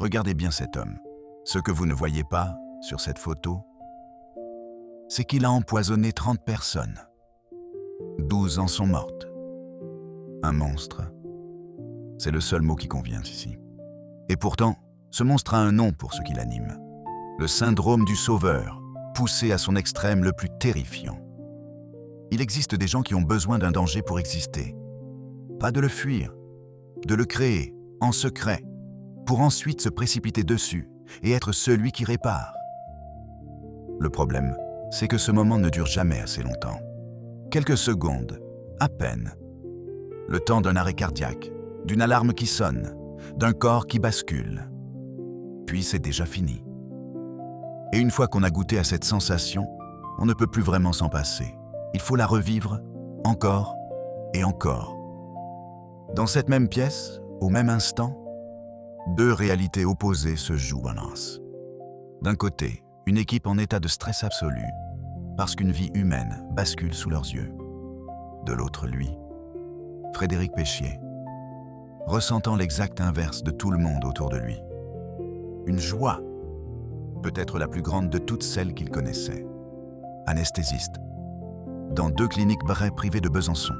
Regardez bien cet homme. Ce que vous ne voyez pas sur cette photo, c'est qu'il a empoisonné 30 personnes. 12 en sont mortes. Un monstre. C'est le seul mot qui convient ici. Et pourtant, ce monstre a un nom pour ce qui l'anime. Le syndrome du sauveur, poussé à son extrême le plus terrifiant. Il existe des gens qui ont besoin d'un danger pour exister. Pas de le fuir, de le créer, en secret, pour ensuite se précipiter dessus et être celui qui répare. Le problème, c'est que ce moment ne dure jamais assez longtemps. Quelques secondes, à peine. Le temps d'un arrêt cardiaque, d'une alarme qui sonne, d'un corps qui bascule. Puis c'est déjà fini. Et une fois qu'on a goûté à cette sensation, on ne peut plus vraiment s'en passer. Il faut la revivre encore et encore. Dans cette même pièce, au même instant, deux réalités opposées se jouent balance. D'un côté, une équipe en état de stress absolu, parce qu'une vie humaine bascule sous leurs yeux. De l'autre, lui, Frédéric Péchier, ressentant l'exact inverse de tout le monde autour de lui. Une joie, peut-être la plus grande de toutes celles qu'il connaissait. Anesthésiste, dans 2 cliniques Bray privées de Besançon.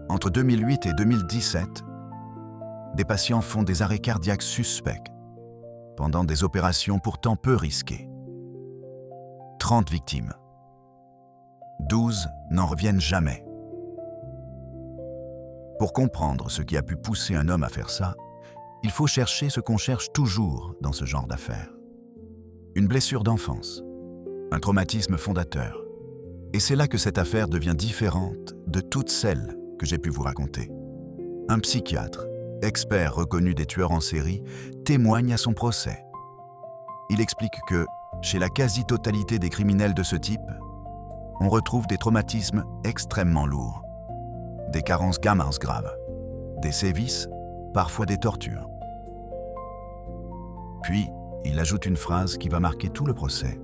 Entre 2008 et 2017, des patients font des arrêts cardiaques suspects pendant des opérations pourtant peu risquées. 30 victimes. 12 n'en reviennent jamais. Pour comprendre ce qui a pu pousser un homme à faire ça, il faut chercher ce qu'on cherche toujours dans ce genre d'affaires. Une blessure d'enfance, un traumatisme fondateur. Et c'est là que cette affaire devient différente de toutes celles que j'ai pu vous raconter. Un psychiatre, expert reconnu des tueurs en série, témoigne à son procès. Il explique que, chez la quasi-totalité des criminels de ce type, on retrouve des traumatismes extrêmement lourds, des carences gamins graves, des sévices, parfois des tortures. Puis, il ajoute une phrase qui va marquer tout le procès.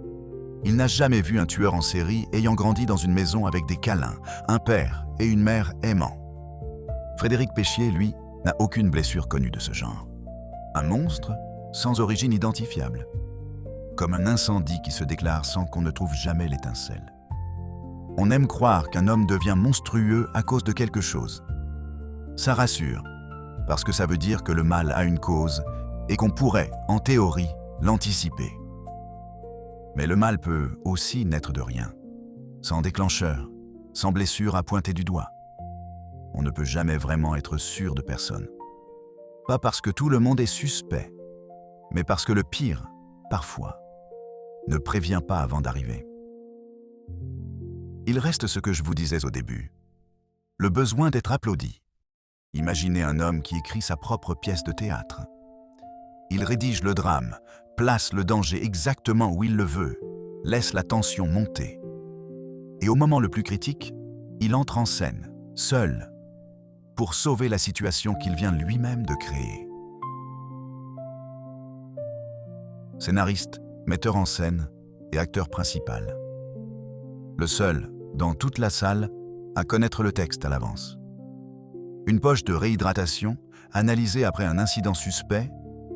Il n'a jamais vu un tueur en série ayant grandi dans une maison avec des câlins, un père et une mère aimants. Frédéric Péchier, lui, n'a aucune blessure connue de ce genre. Un monstre sans origine identifiable. Comme un incendie qui se déclare sans qu'on ne trouve jamais l'étincelle. On aime croire qu'un homme devient monstrueux à cause de quelque chose. Ça rassure, parce que ça veut dire que le mal a une cause et qu'on pourrait, en théorie, l'anticiper. Mais le mal peut aussi naître de rien, sans déclencheur, sans blessure à pointer du doigt. On ne peut jamais vraiment être sûr de personne. Pas parce que tout le monde est suspect, mais parce que le pire, parfois, ne prévient pas avant d'arriver. Il reste ce que je vous disais au début, le besoin d'être applaudi. Imaginez un homme qui écrit sa propre pièce de théâtre. Il rédige le drame, place le danger exactement où il le veut, laisse la tension monter. Et au moment le plus critique, il entre en scène, seul, pour sauver la situation qu'il vient lui-même de créer. Scénariste, metteur en scène et acteur principal. Le seul, dans toute la salle, à connaître le texte à l'avance. Une poche de réhydratation, analysée après un incident suspect,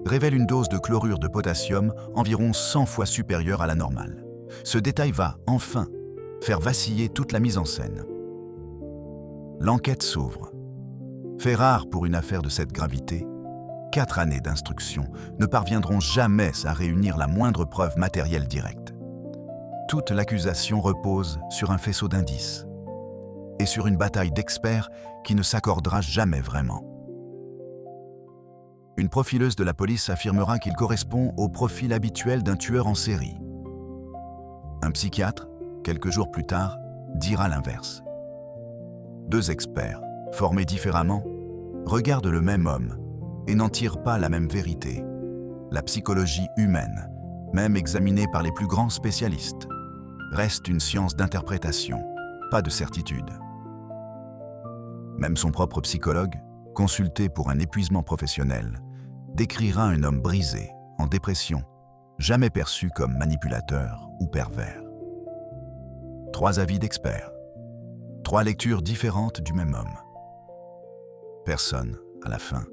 révèle une dose de chlorure de potassium environ 100 fois supérieure à la normale. Ce détail va, enfin, faire vaciller toute la mise en scène. L'enquête s'ouvre. Fait rare pour une affaire de cette gravité, 4 années d'instruction ne parviendront jamais à réunir la moindre preuve matérielle directe. Toute l'accusation repose sur un faisceau d'indices et sur une bataille d'experts qui ne s'accordera jamais vraiment. Une profileuse de la police affirmera qu'il correspond au profil habituel d'un tueur en série. Un psychiatre, quelques jours plus tard, dira l'inverse. 2 experts, formés différemment, regardent le même homme et n'en tirent pas la même vérité. La psychologie humaine, même examinée par les plus grands spécialistes, reste une science d'interprétation, pas de certitude. Même son propre psychologue, consulté pour un épuisement professionnel, décrira un homme brisé, en dépression, jamais perçu comme manipulateur ou pervers. 3 avis d'experts, 3 lectures différentes du même homme. Personne, à la fin,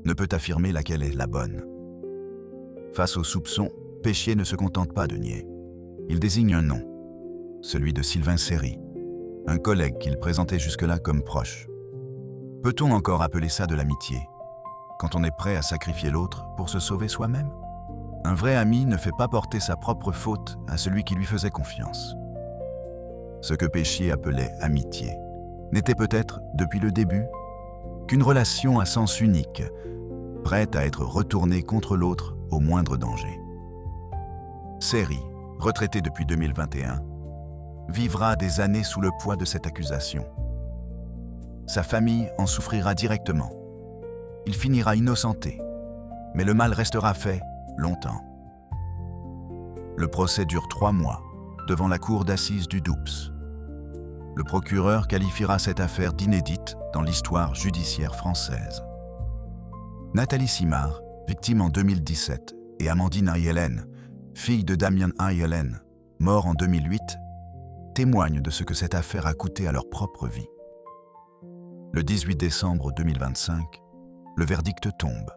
ne peut affirmer laquelle est la bonne. Face aux soupçons, Péchier ne se contente pas de nier. Il désigne un nom, celui de Sylvain Seri, un collègue qu'il présentait jusque-là comme proche. Peut-on encore appeler ça de l'amitié, quand on est prêt à sacrifier l'autre pour se sauver soi-même? Un vrai ami ne fait pas porter sa propre faute à celui qui lui faisait confiance. Ce que Péchier appelait amitié n'était peut-être, depuis le début, qu'une relation à sens unique, prête à être retournée contre l'autre au moindre danger. Seri, retraité depuis 2021, vivra des années sous le poids de cette accusation. Sa famille en souffrira directement. Il finira innocenté, mais le mal restera fait longtemps. Le procès dure 3 mois, devant la cour d'assises du Doubs. Le procureur qualifiera cette affaire d'inédite dans l'histoire judiciaire française. Nathalie Simard, victime en 2017, et Amandine Ayelen, fille de Damien Ayelen, mort en 2008, témoignent de ce que cette affaire a coûté à leur propre vie. Le 18 décembre 2025, le verdict tombe.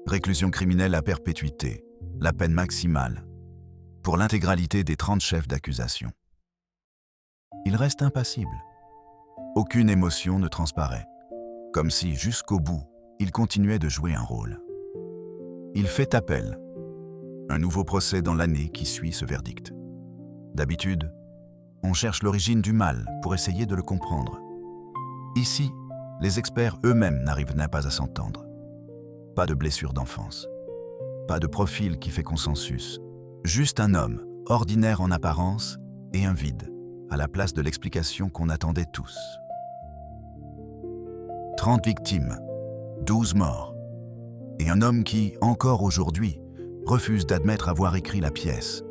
Réclusion criminelle à perpétuité, la peine maximale, pour l'intégralité des 30 chefs d'accusation. Il reste impassible. Aucune émotion ne transparaît, comme si, jusqu'au bout, il continuait de jouer un rôle. Il fait appel. Un nouveau procès dans l'année qui suit ce verdict. D'habitude, on cherche l'origine du mal pour essayer de le comprendre. Ici, les experts eux-mêmes n'arrivent pas à s'entendre. Pas de blessure d'enfance. Pas de profil qui fait consensus. Juste un homme, ordinaire en apparence, et un vide, à la place de l'explication qu'on attendait tous. 30 victimes, 12 morts, et un homme qui, encore aujourd'hui, refuse d'admettre avoir écrit la pièce,